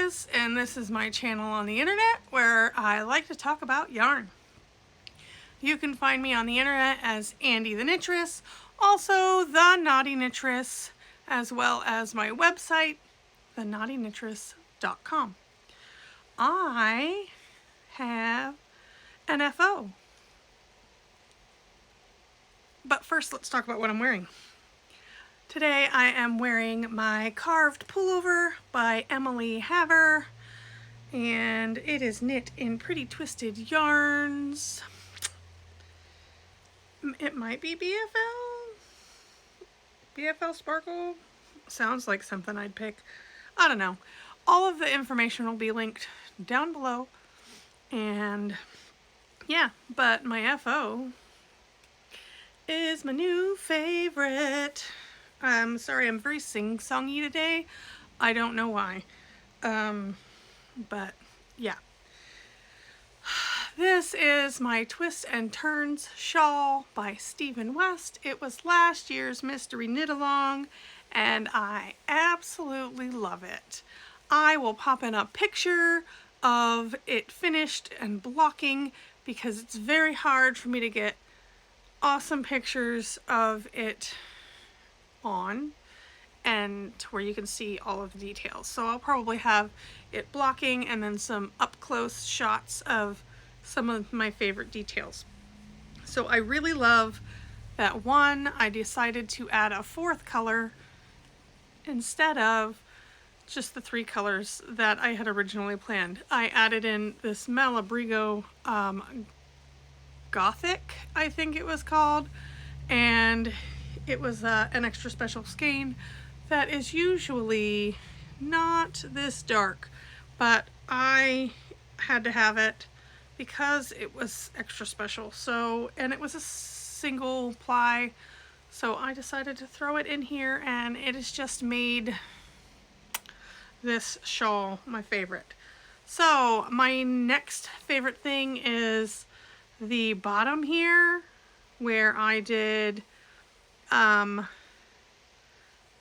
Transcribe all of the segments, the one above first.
is, and this is my channel on the internet where I like to talk about yarn. You can find me on the internet as Andi The Knittress, also The Naughty Knittress, as well as my website, thenaughtyknittress.com. I have an FO. But first, let's talk about what I'm wearing. Today I am wearing my carved pullover by Emily Haver, and it is knit in pretty twisted yarns. It might be BFL Sparkle. Sounds like something I'd pick. I don't know. All of the information will be linked down below, and yeah, but my FO is my new favorite. I'm sorry, I'm very sing-songy today. I don't know why. But yeah. This is my Twists and Turns shawl by Stephen West. It was last year's mystery knit along, and I absolutely love it. I will pop in a picture of it finished and blocking because it's very hard for me to get awesome pictures of it on and to where you can see all of the details. So I'll probably have it blocking and then some up close shots of some of my favorite details. So I really love that one. I decided to add a fourth color instead of just the three colors that I had originally planned. I added in this Malabrigo Gothic, I think it was called, and it was an extra special skein that is usually not this dark, but I had to have it because it was extra special. So, and it was a single ply, so I decided to throw it in here, and it has just made this shawl my favorite. So my next favorite thing is the bottom here, where I did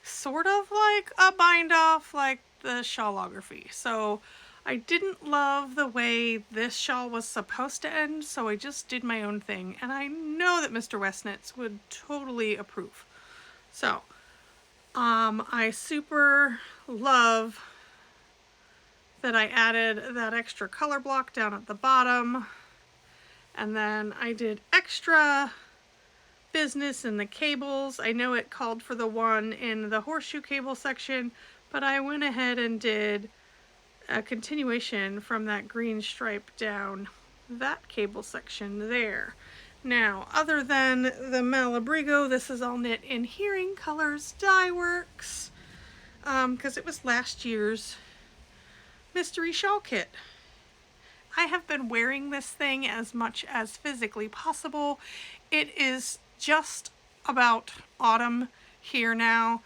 sort of like a bind off like the shawlography. So I didn't love the way this shawl was supposed to end, so I just did my own thing, and I know that Mr. West Knits would totally approve. So I super love that I added that extra color block down at the bottom, and then I did extra business in the cables. I know it called for the one in the horseshoe cable section, but I went ahead and did a continuation from that green stripe down that cable section there. Now, other than the Malabrigo, this is all knit in Hearing Colors Dyeworks, because it was last year's mystery shawl kit. I have been wearing this thing as much as physically possible. It is just about autumn here now,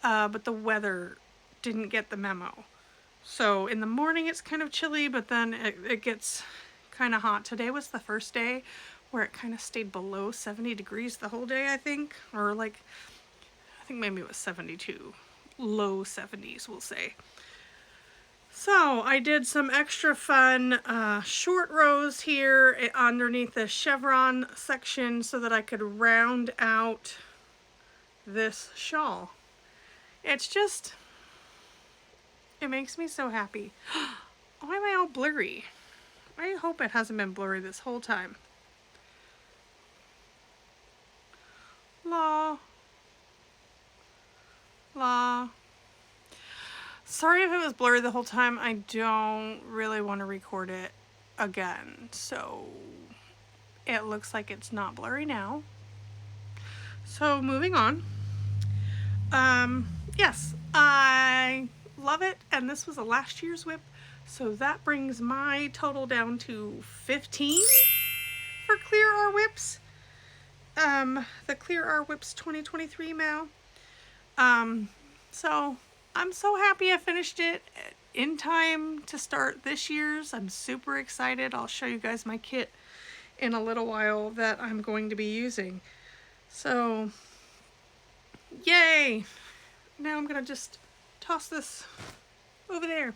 but the weather didn't get the memo. So in the morning it's kind of chilly, but then it gets kind of hot. Today was the first day where it kind of stayed below 70 degrees the whole day, I think. Or like, I think maybe it was 72. Low 70s, we'll say. So I did some extra fun short rows here underneath the chevron section so that I could round out this shawl. It's just, it makes me so happy. Why am I all blurry? I hope it hasn't been blurry this whole time. La. La. Sorry if it was blurry the whole time. I don't really want to record it again. So it looks like it's not blurry now. So moving on. Yes, I love it. And this was a last year's whip. So that brings my total down to 15 for Clear Our Whips. The Clear Our Whips 2023 Mal. So I'm so happy I finished it in time to start this year's. I'm super excited. I'll show you guys my kit in a little while that I'm going to be using. So, yay! Now I'm gonna just toss this over there.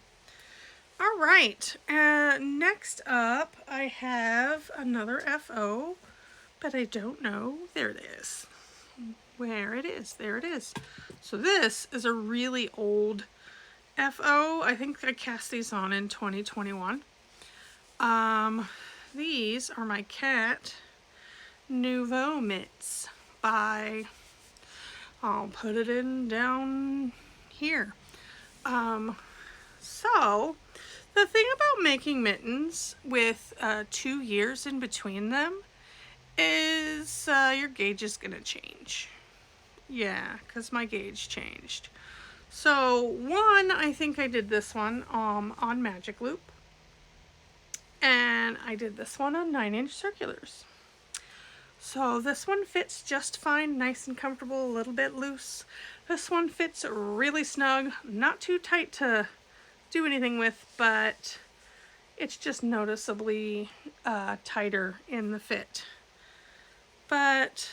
All right, next up I have another FO, but I don't know. There it is. Where it is. There it is. So this is a really old FO. I think I cast these on in 2021. These are my cat Nouveau Mitts by, I'll put it in down here. So the thing about making mittens with 2 years in between them is your gauge is gonna change. Yeah, because my gauge changed. So one, I think I did this one on Magic Loop, and I did this one on 9-inch circulars. So this one fits just fine, nice and comfortable, a little bit loose. This one fits really snug, not too tight to do anything with, but it's just noticeably tighter in the fit. But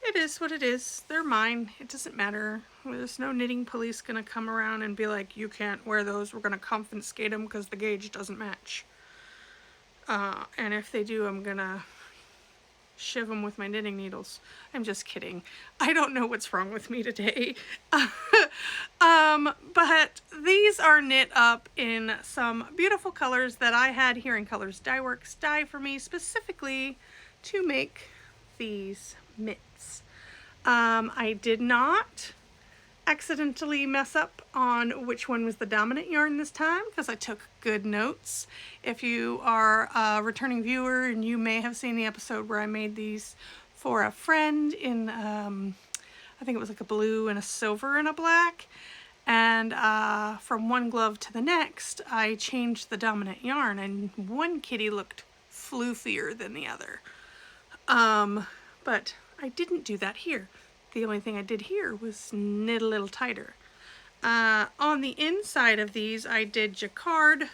it is what it is. They're mine. It doesn't matter. There's no knitting police gonna come around and be like, you can't wear those. We're gonna confiscate them because the gauge doesn't match. And if they do, I'm gonna shiv them with my knitting needles. I'm just kidding. I don't know what's wrong with me today. But these are knit up in some beautiful colors that I had here in Colors Dyeworks dye for me specifically to make these mitts. I did not accidentally mess up on which one was the dominant yarn this time because I took good notes. If you are a returning viewer, and you may have seen the episode where I made these for a friend in I think it was like a blue and a silver and a black, and from one glove to the next I changed the dominant yarn, and one kitty looked floofier than the other. But I didn't do that here. The only thing I did here was knit a little tighter. On the inside of these, I did jacquard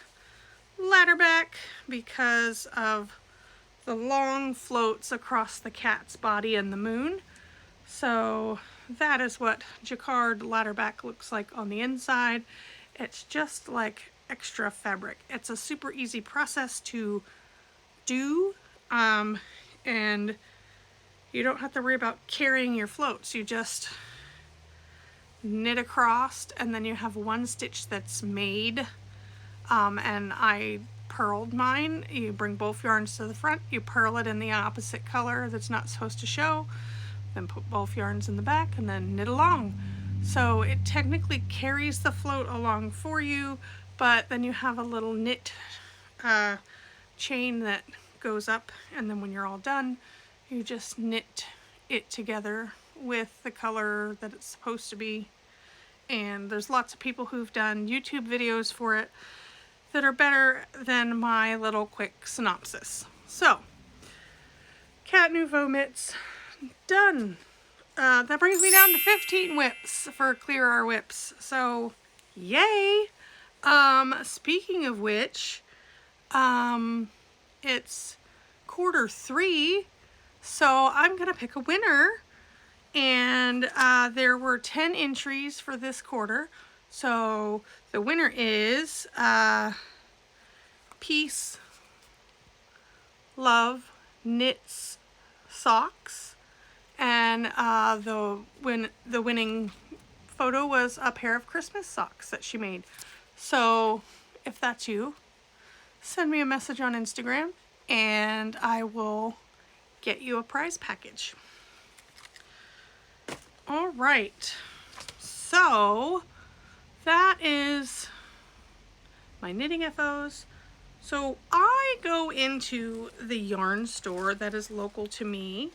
ladderback because of the long floats across the cat's body and the moon. So that is what jacquard ladderback looks like on the inside. It's just like extra fabric. It's a super easy process to do, and you don't have to worry about carrying your floats. You just knit across, and then you have one stitch that's made. And I purled mine. You bring both yarns to the front, you purl it in the opposite color that's not supposed to show, then put both yarns in the back, and then knit along. So it technically carries the float along for you, but then you have a little knit chain that goes up, and then when you're all done, you just knit it together with the color that it's supposed to be. And there's lots of people who've done YouTube videos for it that are better than my little quick synopsis. So, Cat Nouveau Mitts, done. That brings me down to 15 whips for Clear Our Whips. So, yay! Speaking of which, it's Q3, so I'm gonna pick a winner, and there were 10 entries for this quarter. So the winner is Peace Love Knits Socks, and the winning photo was a pair of Christmas socks that she made. So if that's you, send me a message on Instagram and I will get you a prize package. All right, so that is my knitting FOs. So I go into the yarn store that is local to me.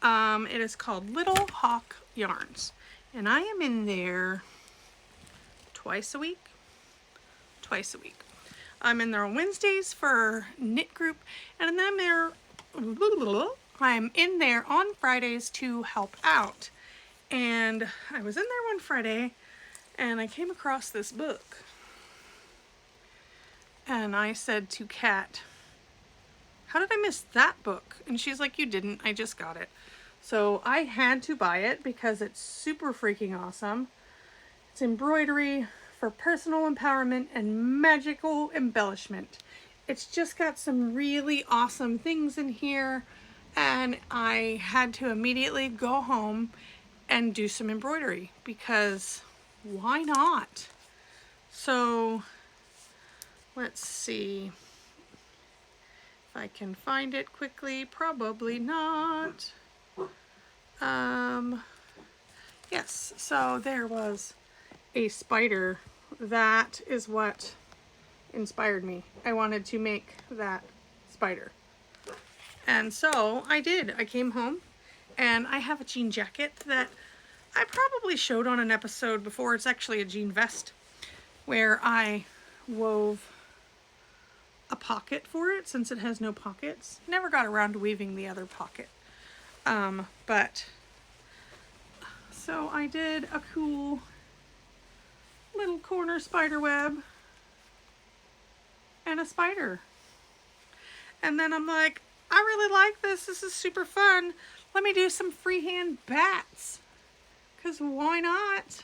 It is called Little Hawk Yarns, and I am in there twice a week. I'm in there on Wednesdays for knit group, and then I'm in there on Fridays to help out. And I was in there one Friday and I came across this book, and I said to Kat, how did I miss that book? And she's like, you didn't, I just got it. So I had to buy it because it's super freaking awesome. It's embroidery for personal empowerment and magical embellishment. It's just got some really awesome things in here, and I had to immediately go home and do some embroidery because why not? So let's see if I can find it quickly. Probably not. Yes, so there was a spider. That is what inspired me. I wanted to make that spider. And so I did. I came home and I have a jean jacket that I probably showed on an episode before. It's actually a jean vest where I wove a pocket for it since it has no pockets. Never got around to weaving the other pocket. But so I did a cool little corner spider web and a spider. And then I'm like, I really like this. This is super fun. Let me do some freehand bats. Because why not?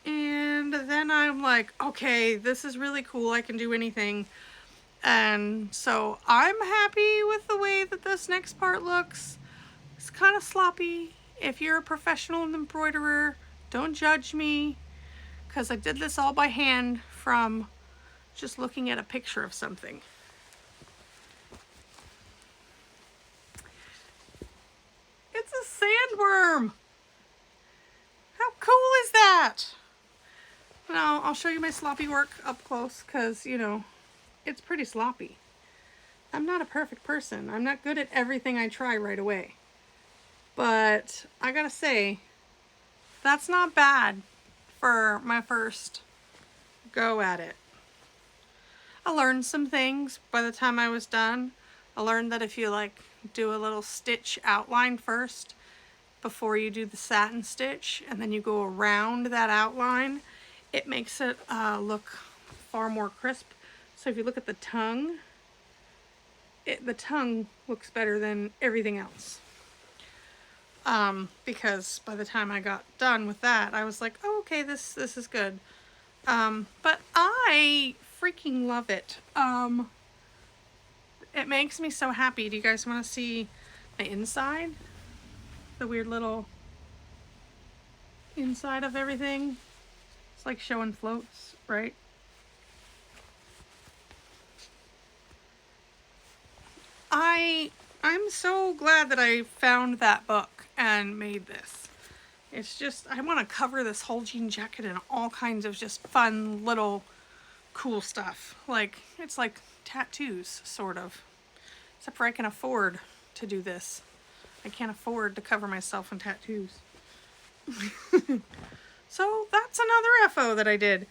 And then I'm like, okay, this is really cool. I can do anything. And so I'm happy with the way that this next part looks. It's kind of sloppy. If you're a professional embroiderer, don't judge me. Because I did this all by hand from just looking at a picture of something. It's a sandworm. How cool is that? Now, I'll show you my sloppy work up close because, you know, it's pretty sloppy. I'm not a perfect person. I'm not good at everything I try right away. But I gotta say, that's not bad for my first go at it. I learned some things by the time I was done. I learned that if you like do a little stitch outline first before you do the satin stitch and then you go around that outline, it makes it look far more crisp. So if you look at the tongue, the tongue looks better than everything else. Because by the time I got done with that, I was like, oh, okay, this is good. But I freaking love it. It makes me so happy. Do you guys want to see my inside? The weird little inside of everything. It's like showing floats, right? I'm so glad that I found that book and made this. It's just, I want to cover this whole jean jacket in all kinds of just fun little cool stuff. Like, it's like tattoos, sort of. Except for I can afford to do this. I can't afford to cover myself in tattoos. So that's another FO that I did.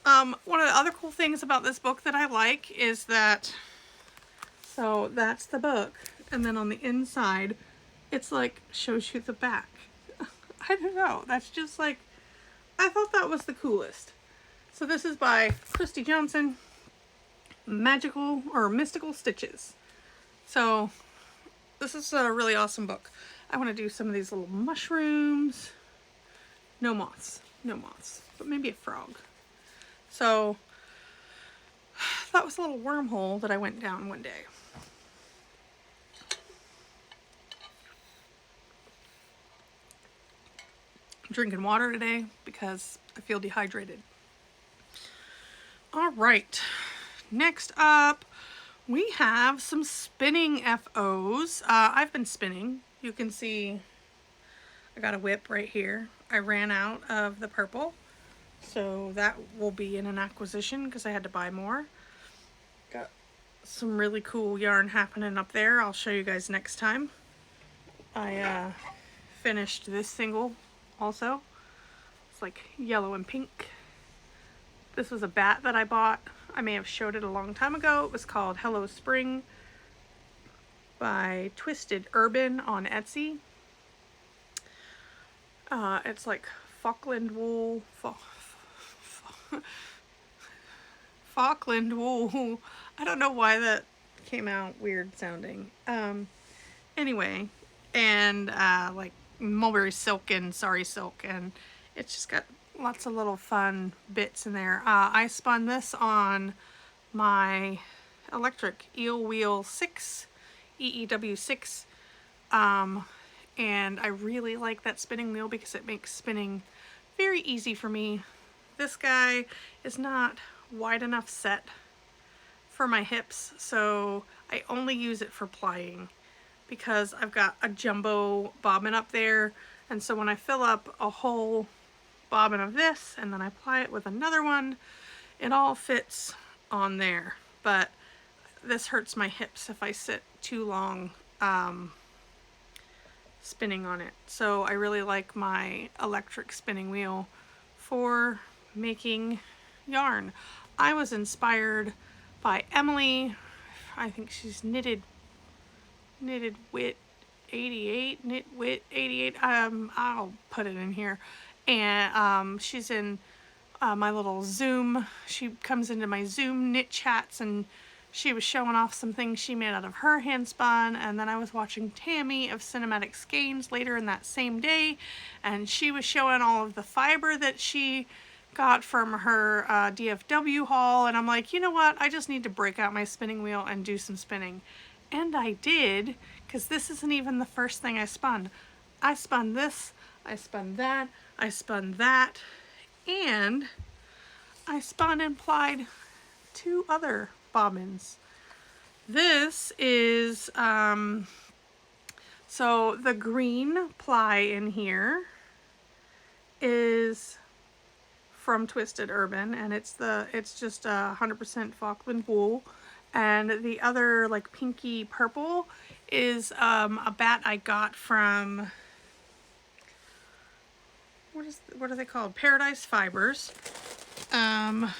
One of the other cool things about this book that I like is that, so that's the book, and then on the inside, it's like, shows you the back. I don't know, that's just like, I thought that was the coolest. So this is by Christy Johnson, Magical or Mystical Stitches. So this is a really awesome book. I want to do some of these little mushrooms. No moths, but maybe a frog. So that was a little wormhole that I went down one day. I'm drinking water today because I feel dehydrated. All right, next up we have some spinning FOs. I've been spinning. You can see I got a whip right here. I ran out of the purple, so that will be in an acquisition because I had to buy more. Got some really cool yarn happening up there. I'll show you guys next time. I finished this single also. It's like yellow and pink. This was a bat that I bought. I may have showed it a long time ago. It was called Hello Spring by Twisted Urban on Etsy. It's like Falkland wool. Falkland wool. I don't know why that came out weird sounding. Anyway, and like mulberry silk and sari silk, and it's just got lots of little fun bits in there. I spun this on my electric Eel Wheel 6, EEW6, and I really like that spinning wheel because it makes spinning very easy for me. This guy is not wide enough set for my hips, so I only use it for plying because I've got a jumbo bobbin up there, and so when I fill up a whole bobbin of this and then I ply it with another one, it all fits on there. But this hurts my hips if I sit too long spinning on it. So I really like my electric spinning wheel for making yarn. I was inspired by Emily. I think she's knitted Wit 88, Knit Wit 88. I'll put it in here. And she's in my little Zoom. She comes into my Zoom knit chats, and she was showing off some things she made out of her hand spun. And then I was watching Tammy of Cinematic Skeins later in that same day, and she was showing all of the fiber that she got from her DFW haul. And I'm like, you know what? I just need to break out my spinning wheel and do some spinning. And I did, because this isn't even the first thing I spun. I spun this, I spun that, I spun that, and I spun and plied 2 other bobbins. This is, so the green ply in here is from Twisted Urban, and it's just 100% Falkland wool. And the other like pinky purple is a bat I got from, what are they called? Paradise Fibers. I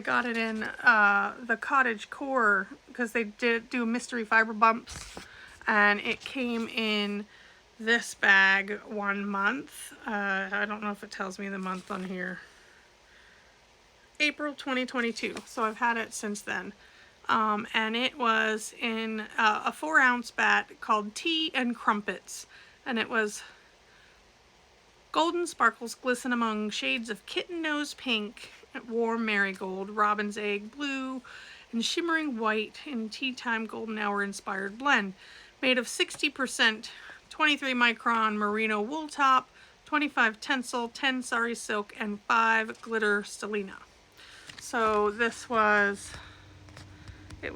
got it in the Cottage Core because they did do mystery fiber bumps, and it came in this bag 1 month. I don't know if it tells me the month on here. April 2022, so I've had it since then. And it was in a 4-ounce bat called Tea and Crumpets, and it was golden sparkles glisten among shades of kitten nose pink, warm marigold, robin's egg blue, and shimmering white in tea time golden hour inspired blend, made of 60% 23 micron merino wool top, 25 Tinsel, 10 sari silk, and 5 glitter stellina. So it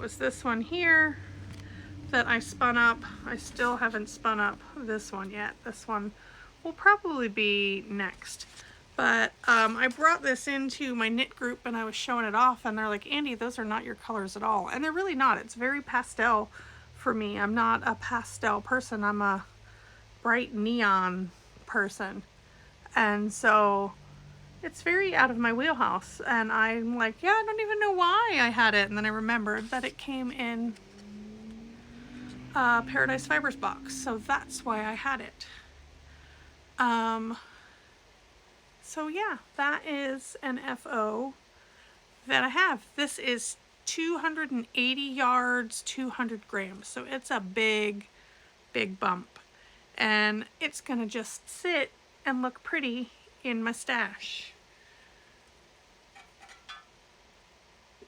was this one here that I spun up. I still haven't spun up this one yet. This one will probably be next. But I brought this into my knit group and I was showing it off, and they're like, Andi, those are not your colors at all. And they're really not. It's very pastel for me. I'm not a pastel person. I'm a bright neon person. And so it's very out of my wheelhouse, and I'm like, yeah, I don't even know why I had it. And then I remembered that it came in Paradise Fibers box, so that's why I had it. So yeah, that is an FO that I have. This is 280 yards, 200 grams, so it's a big bump, and it's gonna just sit and look pretty in my stash.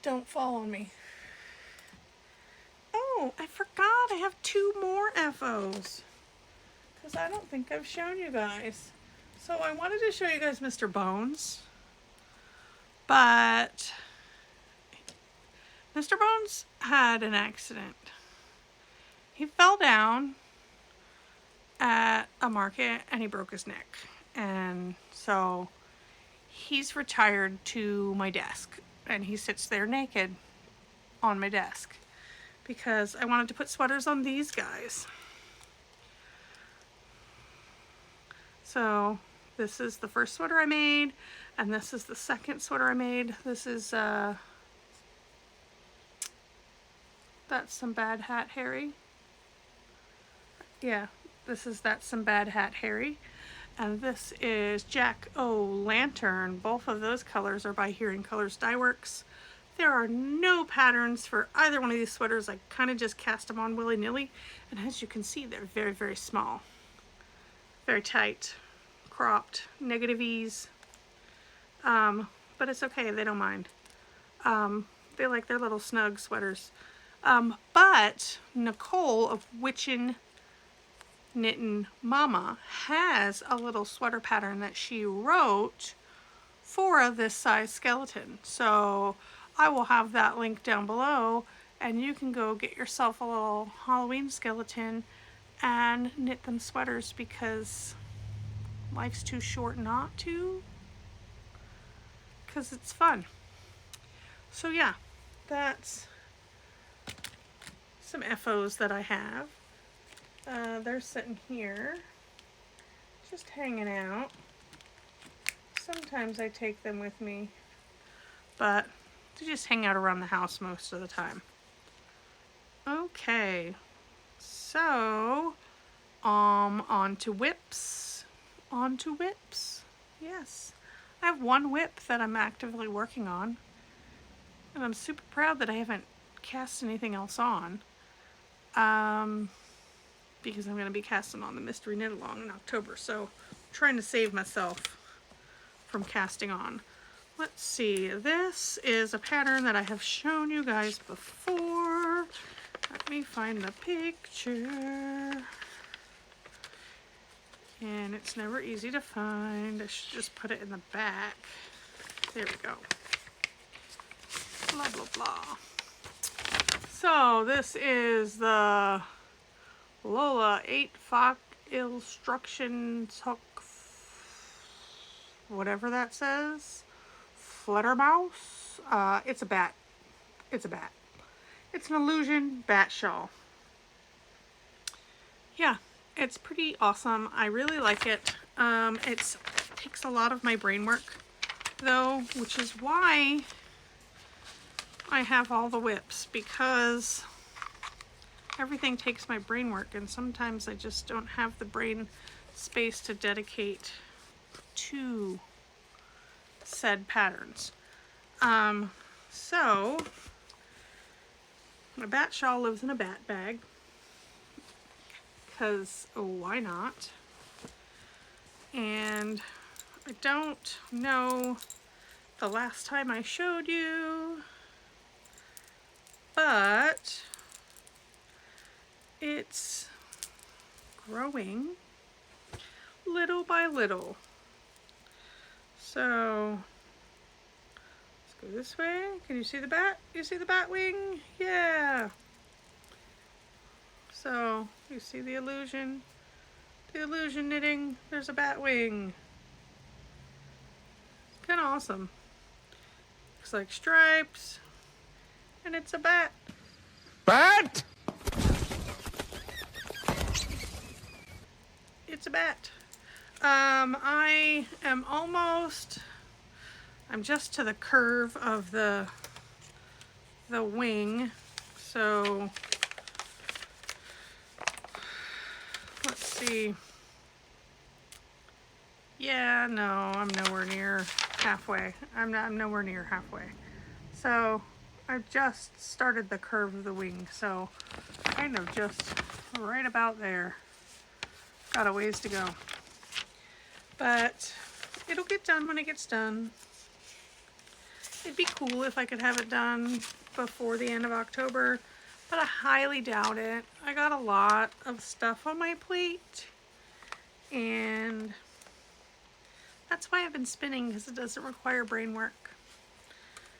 Don't fall on me. Oh, I forgot I have 2 more FOs, because I don't think I've shown you guys. So I wanted to show you guys Mr. Bones, but Mr. Bones had an accident. He fell down at a market and he broke his neck. And so he's retired to my desk, and he sits there naked on my desk because I wanted to put sweaters on these guys. So this is the first sweater I made, and this is the second sweater I made. This is That's Some Bad Hat Harry. Yeah, this is That's Some Bad Hat Harry. And this is Jack O' Lantern. Both of those colors are by Hearing Colors Dyeworks. There are no patterns for either one of these sweaters. I kind of just cast them on willy-nilly. And as you can see, they're very, very small. Very tight cropped negative E's. But it's okay, they don't mind. They like their little snug sweaters. But Nicole of Witchin Knittin' Mama has a little sweater pattern that she wrote for this size skeleton. So I will have that link down below, and you can go get yourself a little Halloween skeleton and knit them sweaters, because life's too short not to, because it's fun. So yeah, that's some FOs that I have. They're sitting here, just hanging out. Sometimes I take them with me, but they just hang out around the house most of the time. Okay, so on to whips. On to whips. Yes, I have one whip that I'm actively working on, and I'm super proud that I haven't cast anything else on. Because I'm going to be casting on the Mystery Knit Along in October, so I'm trying to save myself from casting on. Let's see, this is a pattern that I have shown you guys before. Let me find the picture. And it's never easy to find. I should just put it in the back. There we go. Blah, blah, blah. So this is the Lola 8 Falk Instructions Hook, whatever that says, Fluttermouse. It's a bat. It's a bat. It's an illusion bat shawl. Yeah, it's pretty awesome. I really like it. It takes a lot of my brain work though, which is why I have all the whips, because everything takes my brain work, and sometimes I just don't have the brain space to dedicate to said patterns. So my bat shawl lives in a bat bag, because why not? And I don't know the last time I showed you, but it's growing little by little. So let's go this way. Can you see the bat? You see the bat wing? Yeah. So you see the illusion knitting. There's a bat wing. It's kind of awesome. Looks like stripes, and it's a bat. Bat! It's a bat. I'm just to the curve of the wing, so let's see. Yeah, no, I'm nowhere near halfway. I'm nowhere near halfway. So I've just started the curve of the wing, so kind of just right about there. Got a ways to go. But it'll get done when it gets done. It'd be cool if I could have it done before the end of October, but I highly doubt it. I got a lot of stuff on my plate, and that's why I've been spinning, because it doesn't require brain work.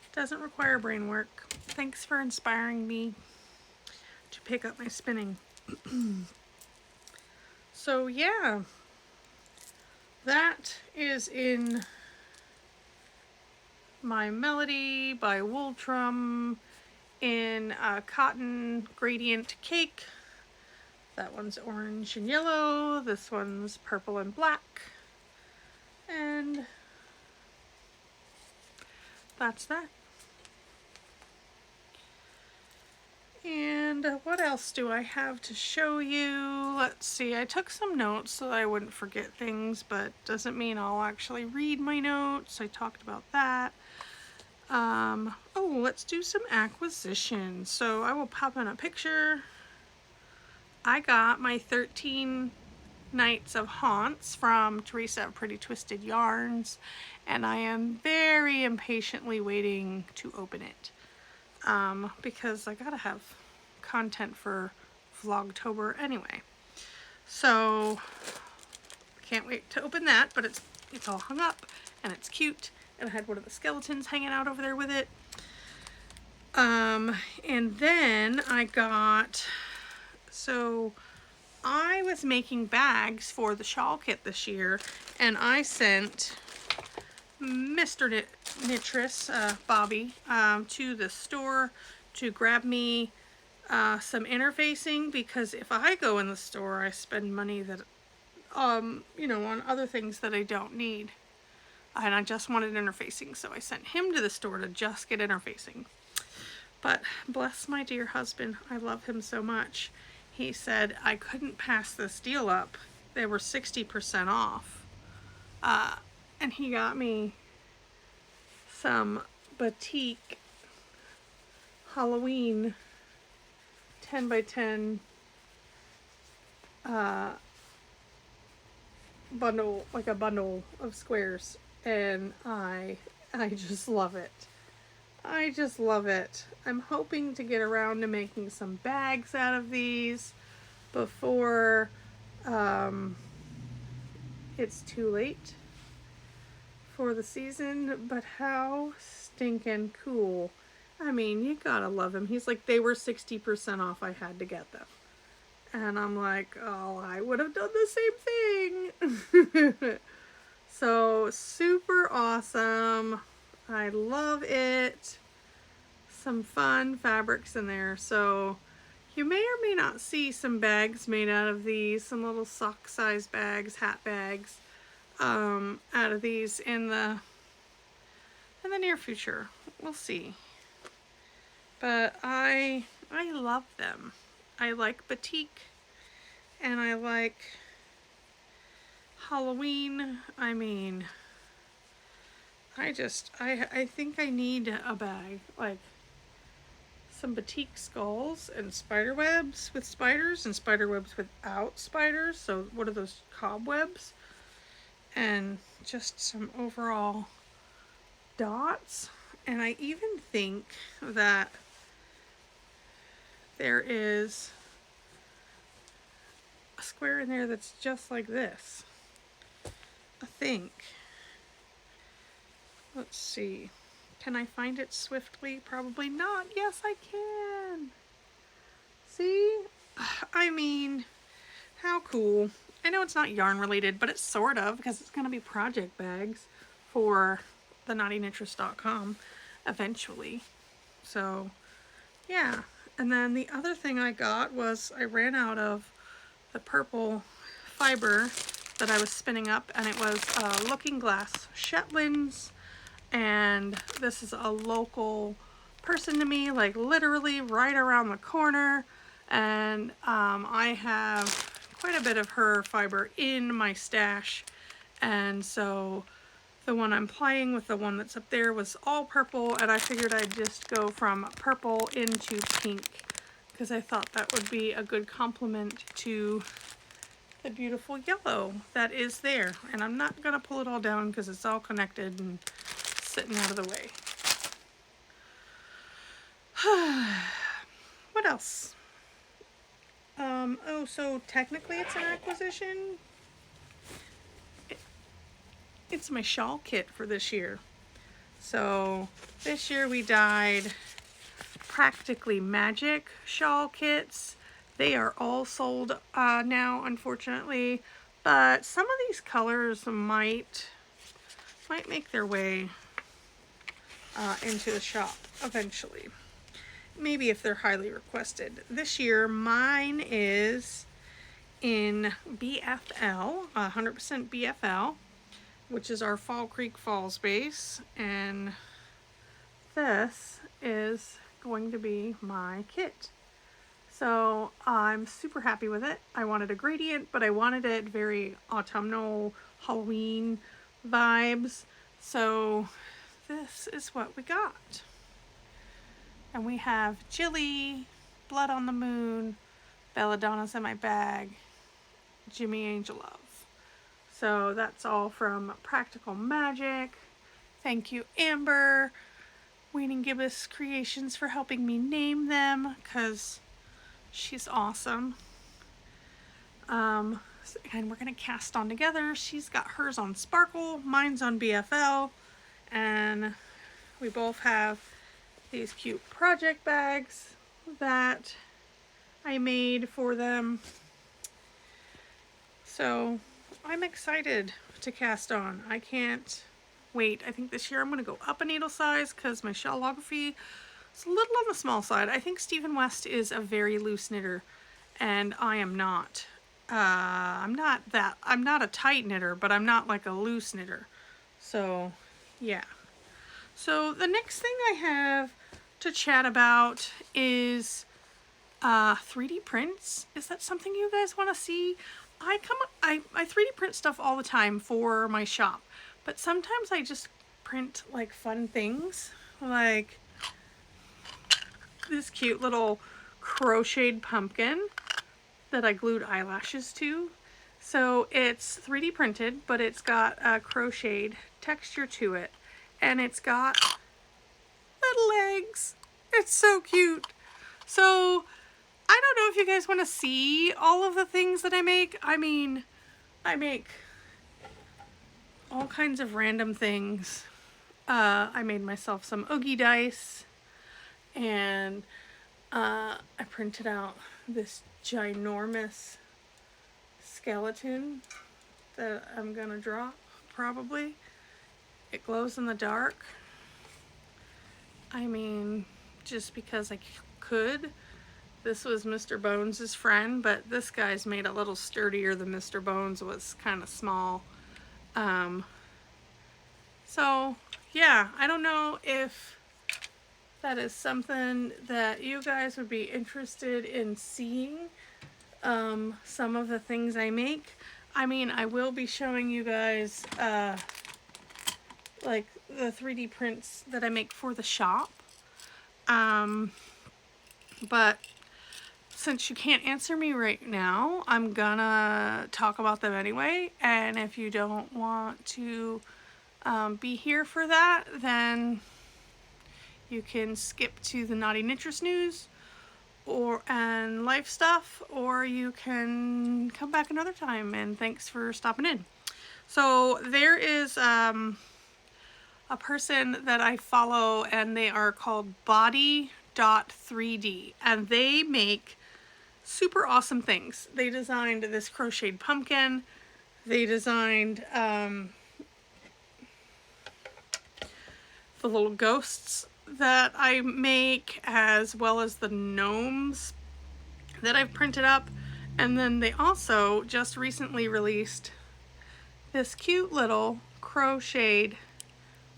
It doesn't require brain work. Thanks for inspiring me to pick up my spinning. So yeah, that is in my Melody by Wooltrum in a cotton gradient cake. That one's orange and yellow. This one's purple and black. And that's that. And what else do I have to show you? Let's see, I took some notes so that I wouldn't forget things, but doesn't mean I'll actually read my notes. I talked about that. Oh, let's do some acquisitions. So I will pop in a picture. I got my 13 Nights of Haunts from Teresa of Pretty Twisted Yarns, and I am very impatiently waiting to open it because I gotta have content for Vlogtober anyway. So can't wait to open that, but it's all hung up and it's cute, and I had one of the skeletons hanging out over there with it. And then I got, so I was making bags for the Shawl Kit this year, and I sent Mr. Knittress, Bobby, to the store to grab me some interfacing, because if I go in the store, I spend money that, you know, on other things that I don't need. And I just wanted interfacing, so I sent him to the store to just get interfacing. But bless my dear husband, I love him so much. He said I couldn't pass this deal up. They were 60% off. And he got me some Batik Halloween 10 by 10 bundle, like a bundle of squares, and I just love it. I just love it. I'm hoping to get around to making some bags out of these before it's too late for the season, but how stinking cool. I mean, you gotta love him. He's like, they were 60% off, I had to get them. And I'm like, oh, I would have done the same thing. So super awesome. I love it. Some fun fabrics in there. So you may or may not see some bags made out of these, some little sock size bags, hat bags, out of these in the near future. We'll see. But I love them. I like Batik, and I like Halloween. I mean, I think I need a bag, like some Batik skulls and spider webs with spiders and spider webs without spiders. So what are those, cobwebs? And just some overall dots. And I even think that there is a square in there that's just like this. I think. Let's see. Can I find it swiftly? Probably not. Yes, I can. See? I mean, how cool. I know it's not yarn related, but it's sort of, because it's going to be project bags for the naughtyknittress.com eventually. So, yeah. And then the other thing I got was I ran out of the purple fiber that I was spinning up, and it was Looking Glass Shetlands. And this is a local person to me, like literally right around the corner. And I have quite a bit of her fiber in my stash. And so the one I'm playing with, the one that's up there, was all purple, and I figured I'd just go from purple into pink because I thought that would be a good complement to the beautiful yellow that is there. And I'm not gonna pull it all down because it's all connected and sitting out of the way. What else? Oh, so technically it's an acquisition. It's my shawl kit for this year. So this year we dyed Practically Magic shawl kits. They are all sold now, unfortunately, but some of these colors might make their way into the shop eventually. Maybe if they're highly requested. This year mine is in BFL, 100% BFL, which is our Fall Creek Falls base, and this is going to be my kit. So I'm super happy with it. I wanted a gradient, but I wanted it very autumnal, Halloween vibes. So this is what we got. And we have Jilly, Blood on the Moon, Belladonna's in my bag, Jimmy Angel Love. So that's all from Practical Magic. Thank you, Amber, Wayne & Gibbous Creations, for helping me name them, because she's awesome. And we're going to cast on together. She's got hers on Sparkle, mine's on BFL, and we both have these cute project bags that I made for them. So I'm excited to cast on. I can't wait. I think this year I'm going to go up a needle size because my shawlography is a little on the small side. I think Stephen West is a very loose knitter, and I am not. I'm not a tight knitter, but I'm not like a loose knitter. So yeah. So the next thing I have to chat about is 3D prints. Is that something you guys want to see? I 3D print stuff all the time for my shop, but sometimes I just print like fun things, like this cute little crocheted pumpkin that I glued eyelashes to. So it's 3D printed, but it's got a crocheted texture to it, and it's got little legs. It's so cute. So I don't know if you guys want to see all of the things that I make. I mean, I make all kinds of random things. I made myself some Oogie dice, and I printed out this ginormous skeleton that I'm gonna draw, probably. It glows in the dark. I mean, just because I could. This was Mr. Bones' friend, but this guy's made a little sturdier than Mr. Bones was kind of small. So yeah, I don't know if that is something that you guys would be interested in seeing. Some of the things I make. I mean, I will be showing you guys like the 3D prints that I make for the shop. But since you can't answer me right now, I'm gonna talk about them anyway. And if you don't want to be here for that, then you can skip to the Naughty Knittress news and life stuff, or you can come back another time. And thanks for stopping in. So there is a person that I follow, and they are called Body.3D, and they make super awesome things. They designed this crocheted pumpkin. They designed the little ghosts that I make, as well as the gnomes that I've printed up. And then they also just recently released this cute little crocheted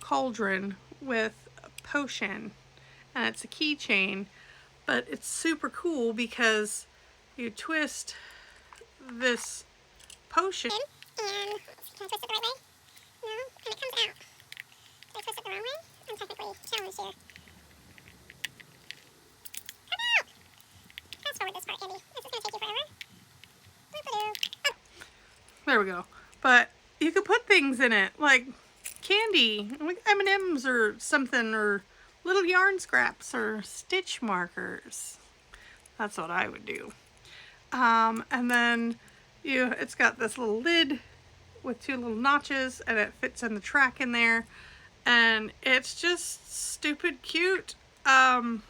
cauldron with a potion, and it's a keychain, but it's super cool because you twist this potion And can I twist it the right way? No, and it comes out. Did I twist it the wrong way? I'm technically challenged here. Come out! Fast forward this part, Andy. This is gonna take you forever. Oh. There we go. But you could put things in it, like candy, like M&Ms or something, or little yarn scraps or stitch markers. That's what I would do. And then it's got this little lid with two little notches, and it fits in the track in there, and it's just stupid cute. And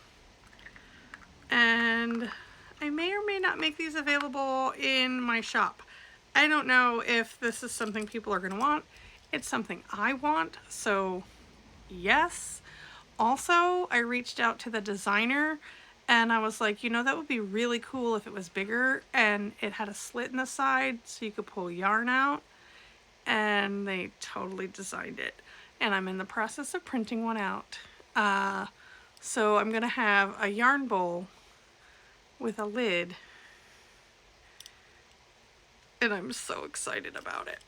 I may or may not make these available in my shop. I don't know if this is something people are going to want. It's something I want, so yes. Also, I reached out to the designer, and I was like, you know, that would be really cool if it was bigger and it had a slit in the side so you could pull yarn out. And they totally designed it. And I'm in the process of printing one out. So I'm going to have a yarn bowl with a lid. And I'm so excited about it.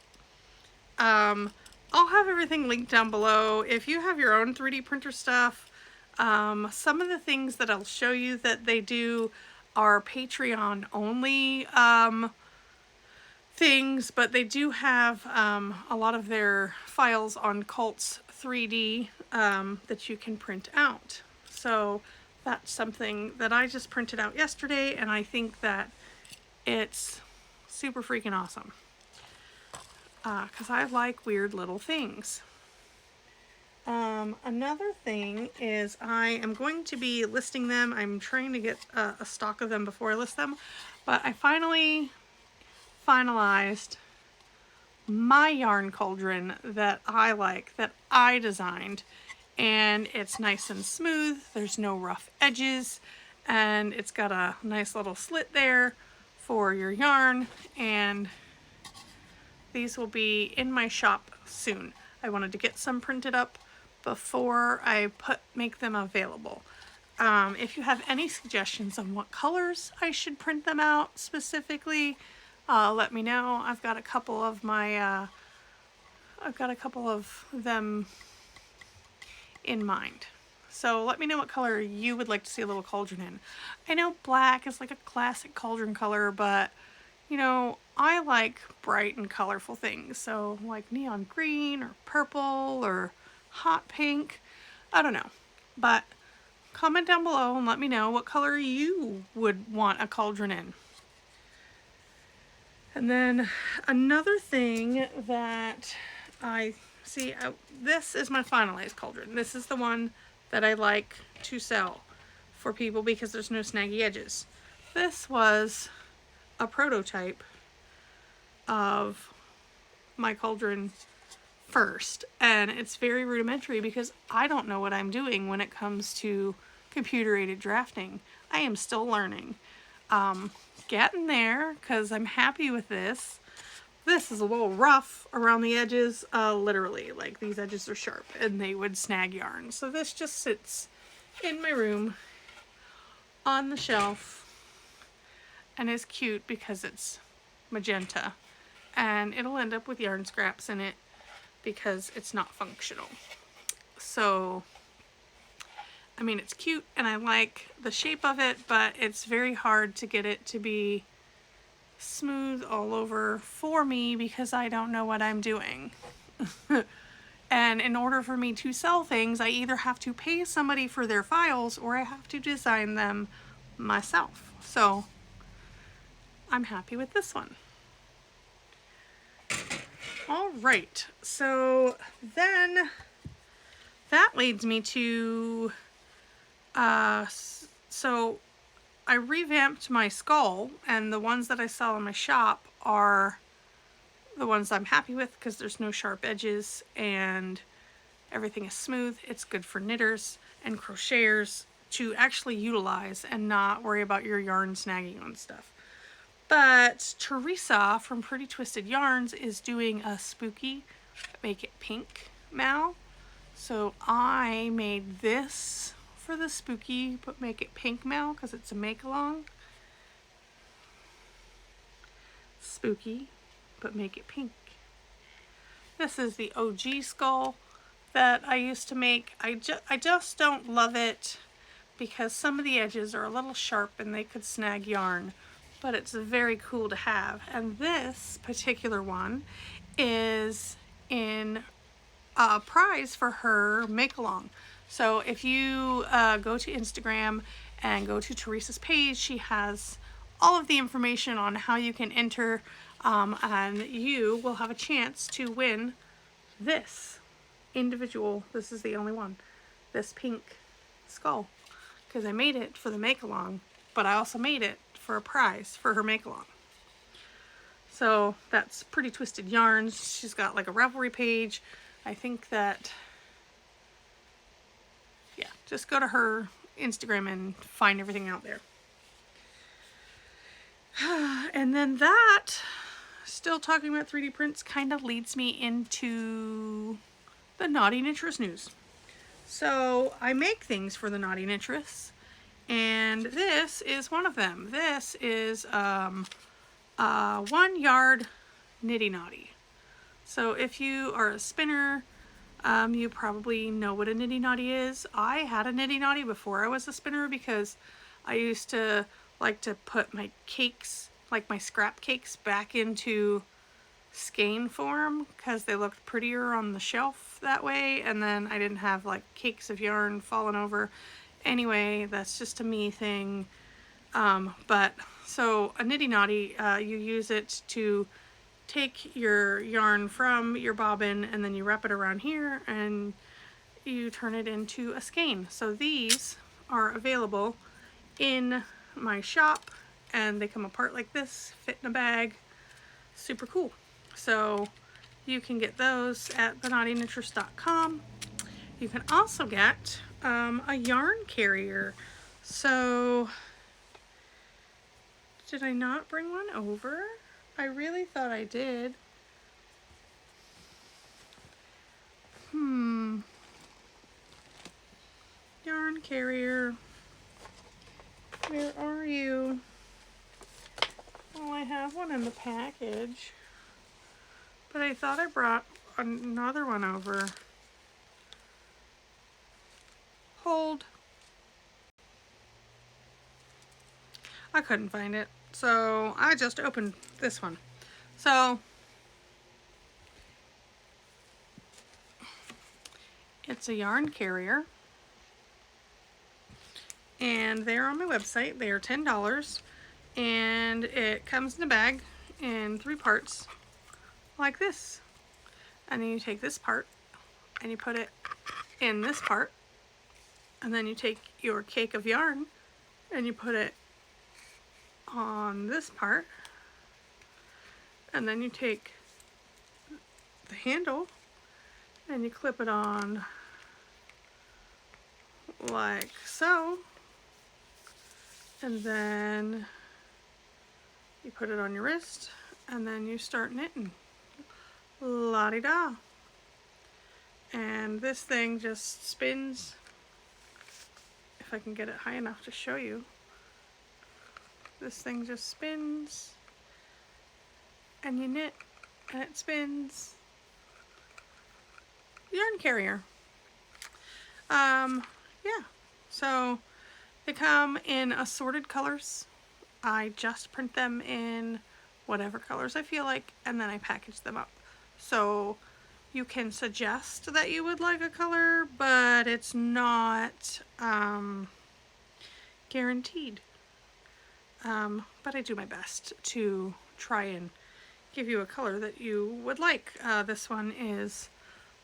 I'll have everything linked down below. If you have your own 3D printer stuff, some of the things that I'll show you that they do are Patreon only things, but they do have a lot of their files on Cults 3D that you can print out. So that's something that I just printed out yesterday, and I think that it's super freaking awesome because I like weird little things. Another thing is I am going to be listing them. I'm trying to get a stock of them before I list them, but I finally finalized my yarn cauldron that I like, that I designed, and it's nice and smooth. There's no rough edges, and it's got a nice little slit there for your yarn, and these will be in my shop soon. I wanted to get some printed up before I make them available. If you have any suggestions on what colors I should print them out specifically, let me know. I've got a couple of them in mind. So let me know what color you would like to see a little cauldron in. I know black is like a classic cauldron color, but you know, I like bright and colorful things. So like neon green or purple or hot pink. I don't know. But comment down below and let me know what color you would want a cauldron in. And then another thing that I see, this is my finalized cauldron. This is the one that I like to sell for people because there's no snaggy edges. This was a prototype of my cauldron first, and it's very rudimentary because I don't know what I'm doing when it comes to computer-aided drafting. I am still learning. Getting there because I'm happy with this. This is a little rough around the edges, literally, like these edges are sharp and they would snag yarn. So this just sits in my room on the shelf and is cute because it's magenta, and it'll end up with yarn scraps in it because it's not functional. So I mean, it's cute and I like the shape of it, but it's very hard to get it to be smooth all over for me because I don't know what I'm doing. And in order for me to sell things, I either have to pay somebody for their files or I have to design them myself. So I'm happy with this one. All right, so then that leads me to so I revamped my skull, and the ones that I sell in my shop are the ones I'm happy with because there's no sharp edges and everything is smooth. It's good for knitters and crocheters to actually utilize and not worry about your yarn snagging on stuff. But Teresa from Pretty Twisted Yarns is doing a spooky Make It Pink mal. So I made this for the spooky but Make It Pink mal because it's a make along. Spooky but Make It Pink. This is the OG skull that I used to make. I just don't love it because some of the edges are a little sharp and they could snag yarn, but it's very cool to have. And this particular one is in a prize for her make along. So if you go to Instagram and go to Teresa's page, she has all of the information on how you can enter, and you will have a chance to win this individual, this is the only one, this pink skull, because I made it for the make along, but I also made it for a prize for her make along. So that's Pretty Twisted Yarns. She's got like a Ravelry page. I think that, yeah, just go to her Instagram and find everything out there. And then that, still talking about 3D prints, kind of leads me into the Naughty Knittress news. So I make things for the Naughty Knittress, and this is one of them. This is 1 yard nitty naughty. So if you are a spinner, you probably know what a nitty naughty is. I had a nitty naughty before I was a spinner because I used to like to put my cakes like my scrap cakes back into skein form because they looked prettier on the shelf that way, and then I didn't have like cakes of yarn falling over. Anyway, that's just a me thing. But so a nitty naughty, you use it to take your yarn from your bobbin and then you wrap it around here and you turn it into a skein. So these are available in my shop and they come apart like this, fit in a bag, super cool. So you can get those at thenaughtyKnittress.com. You can also get a yarn carrier. So did I not bring one over? I really thought I did. Yarn carrier. Where are you? Well, I have one in the package, but I thought I brought another one over. Hold. I couldn't find it, so I just opened this one. So it's a yarn carrier, and they're on my website. They are $10, and it comes in a bag in 3 parts like this. And then you take this part and you put it in this part, and then you take your cake of yarn and you put it on this part, and then you take the handle and you clip it on like so, and then you put it on your wrist and then you start knitting. La-di-da. And this thing just spins, if I can get it high enough to show you. This thing just spins and you knit and it spins. Yarn carrier. Yeah, so they come in assorted colors. I just print them in whatever colors I feel like, and then I package them up. So you can suggest that you would like a color, but it's not guaranteed. But I do my best to try and give you a color that you would like. This one is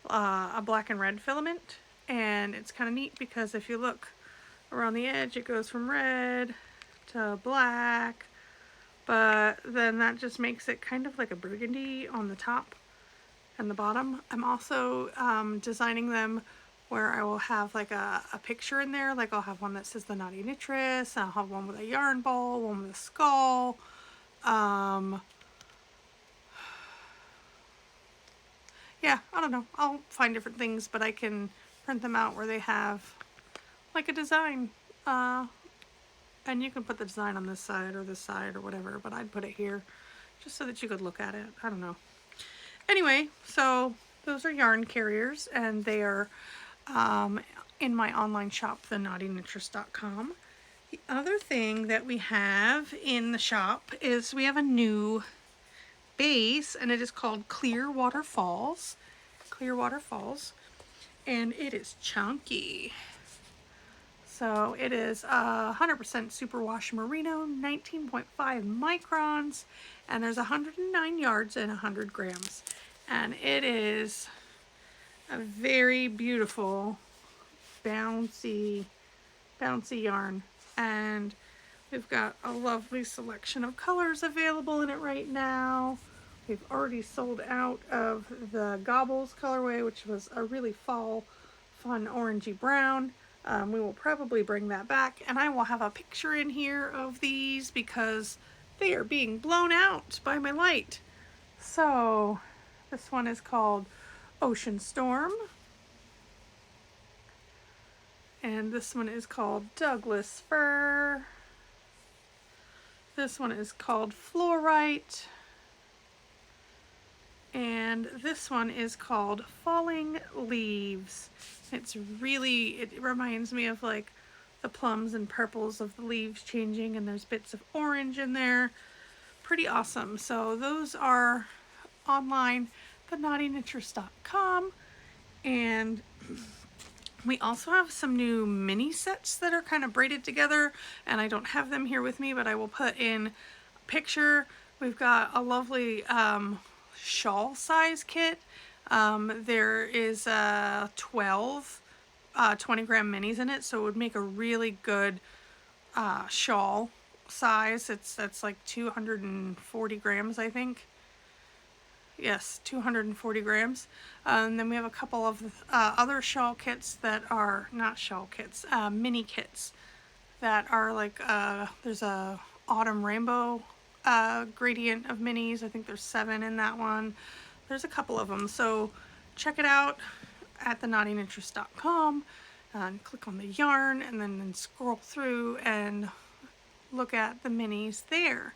a black and red filament, and it's kind of neat because if you look around the edge, it goes from red to black, but then that just makes it kind of like a burgundy on the top and the bottom. I'm also designing them where I will have like a picture in there. Like I'll have one that says the Naughty Knittress, I'll have one with a yarn ball, one with a skull. Yeah, I don't know. I'll find different things, but I can print them out where they have like a design. And you can put the design on this side or whatever, but I'd put it here just so that you could look at it. I don't know. Anyway, so those are yarn carriers, and they are in my online shop, thenaughtyKnittress.com. The other thing that we have in the shop is we have a new base, and it is called Clearwater Falls. Clearwater Falls, and it is chunky. So it is 100% superwash merino, 19.5 microns, and there's 109 yards and 100 grams. And it is a very beautiful, bouncy yarn. And we've got a lovely selection of colors available in it right now. We've already sold out of the Gobbles colorway, which was a really fall, fun orangey brown. We will probably bring that back, and I will have a picture in here of these because they are being blown out by my light. So this one is called Ocean Storm, and this one is called Douglas Fir. This one is called Fluorite, and this one is called Falling Leaves. It reminds me of like the plums and purples of the leaves changing, and there's bits of orange in there. pretty awesome. So those are online, thenaughtyKnittress.com, and we also have some new mini sets that are kind of braided together, and I don't have them here with me, but I will put in a picture. We've got a lovely shawl size kit. There is 12 20-gram minis in it, so it would make a really good shawl size. That's like 240 grams, I think. Yes, 240 grams. And then we have a couple of other shawl kits that are not shawl kits, mini kits that are like, there's a autumn rainbow gradient of minis. I think there's 7 in that one. There's a couple of them. So check it out at thenaughtyKnittress.com and click on the yarn, and then scroll through and look at the minis there.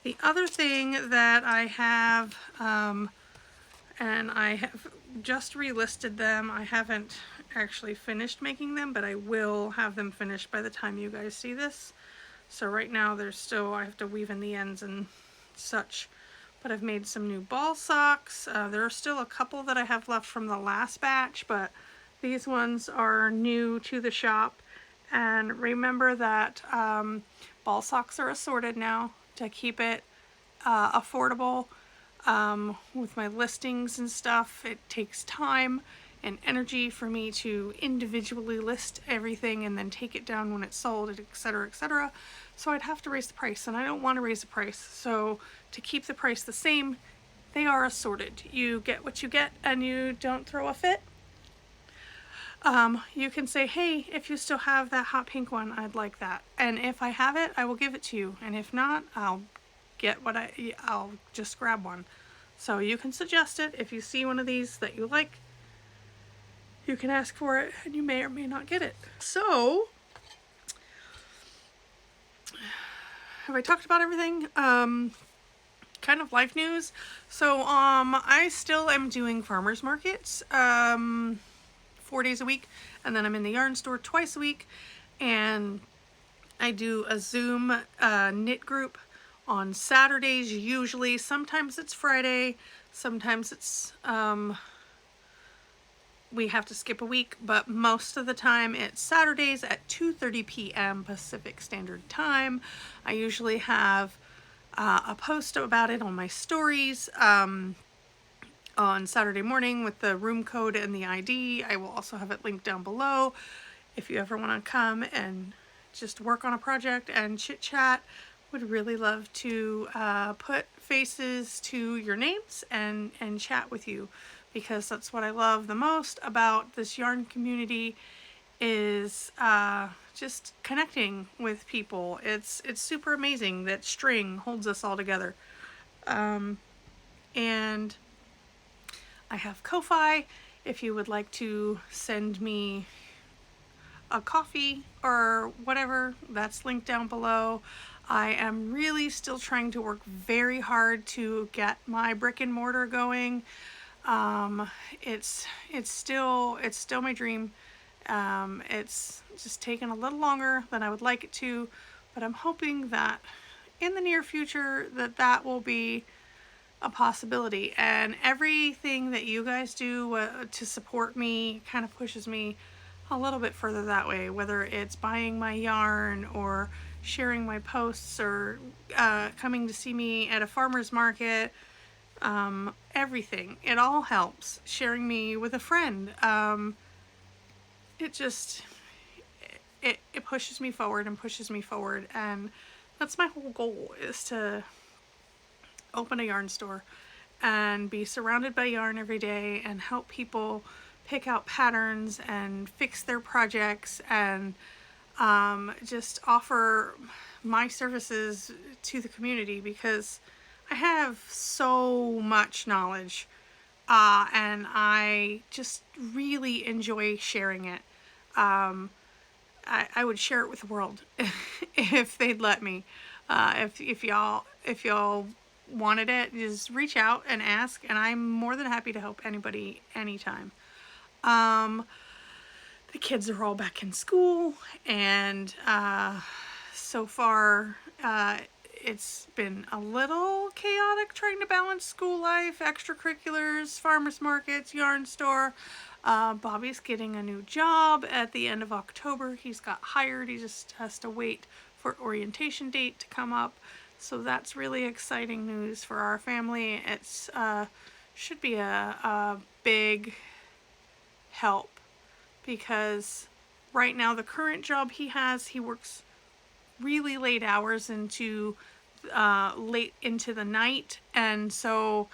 The other thing that I have, and I have just relisted them, I haven't actually finished making them, but I will have them finished by the time you guys see this. So right now there's still, I have to weave in the ends and such, but I've made some new ball socks. There are still a couple that I have left from the last batch, but these ones are new to the shop. And remember that ball socks are assorted now to keep it affordable. With my listings and stuff, it takes time and energy for me to individually list everything and then take it down when it's sold, etc., etc. So I'd have to raise the price, and I don't want to raise the price. So to keep the price the same, they are assorted. You get what you get, and you don't throw a fit. You can say, hey, if you still have that hot pink one, I'd like that. And if I have it, I will give it to you. And if not, I'll just grab one. So you can suggest it. If you see one of these that you like, you can ask for it, and you may or may not get it. So, have I talked about everything? Kind of life news. So, I still am doing farmers markets, 4 days a week, and then I'm in the yarn store twice a week, and I do a Zoom knit group on Saturdays usually. Sometimes it's Friday, sometimes it's we have to skip a week, but most of the time it's Saturdays at 2:30 p.m. Pacific Standard Time. I usually have a post about it on my stories on Saturday morning with the room code and the ID. I will also have it linked down below if you ever want to come and just work on a project and chit chat. Would really love to put faces to your names and chat with you, because that's what I love the most about this yarn community is just connecting with people. It's super amazing that string holds us all together. And I have Ko-Fi if you would like to send me a coffee or whatever. That's linked down below. I am really still trying to work very hard to get my brick and mortar going. It's still my dream. It's just taken a little longer than I would like it to, but I'm hoping that in the near future that will be a possibility. And everything that you guys do to support me kind of pushes me a little bit further that way, whether it's buying my yarn or sharing my posts or coming to see me at a farmer's market. Everything. It all helps. Sharing me with a friend. It just, it pushes me forward and pushes me forward. And that's my whole goal, is to open a yarn store and be surrounded by yarn every day and help people pick out patterns and fix their projects and just offer my services to the community, because I have so much knowledge and I just really enjoy sharing it. I would share it with the world if they'd let me. If y'all wanted it, just reach out and ask, and I'm more than happy to help anybody anytime. The kids are all back in school, and so far it's been a little chaotic trying to balance school life, extracurriculars, farmers markets, yarn store. Bobby's getting a new job at the end of October. He's got hired. He just has to wait for orientation date to come up. So that's really exciting news for our family. It's should be a big help because right now the current job he has, he works really late hours into late into the night, and so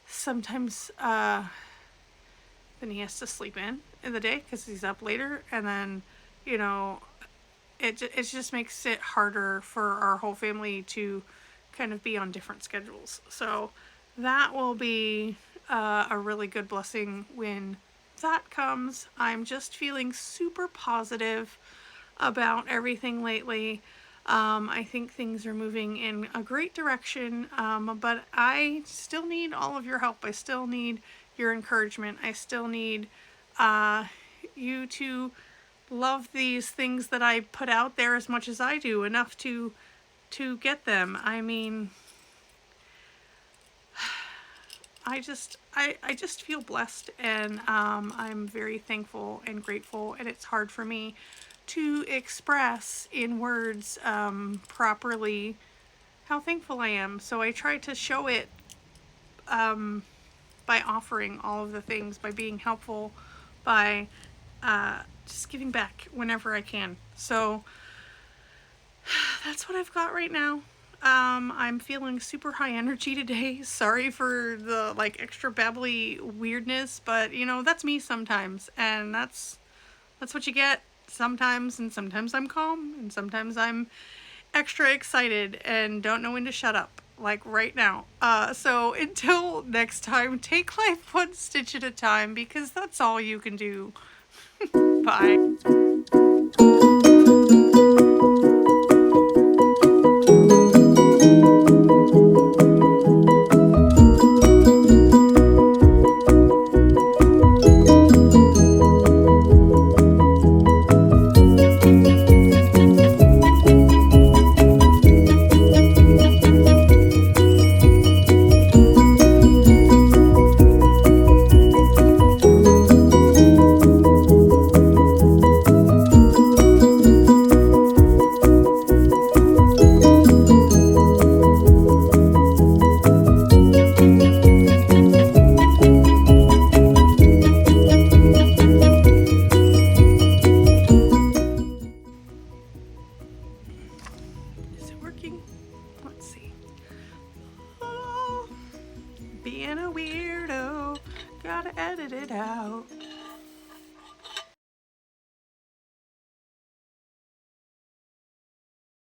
sometimes then he has to sleep in the day because he's up later, and then you know it just makes it harder for our whole family to kind of be on different schedules. So that will be a really good blessing when that comes. I'm just feeling super positive about everything lately. I think things are moving in a great direction, but I still need all of your help. I still need your encouragement. I still need you to love these things that I put out there as much as I do, enough to get them. I mean, I just feel blessed, and I'm very thankful and grateful, and it's hard for me to express in words properly how thankful I am. So I try to show it by offering all of the things, by being helpful, by just giving back whenever I can. So that's what I've got right now. I'm feeling super high energy today. Sorry for the like extra babbly weirdness, but you know, that's me sometimes, and that's what you get sometimes. And sometimes I'm calm, and sometimes I'm extra excited and don't know when to shut up, like right now. So until next time, take life one stitch at a time, because that's all you can do. Bye. Being a weirdo, gotta edit it out.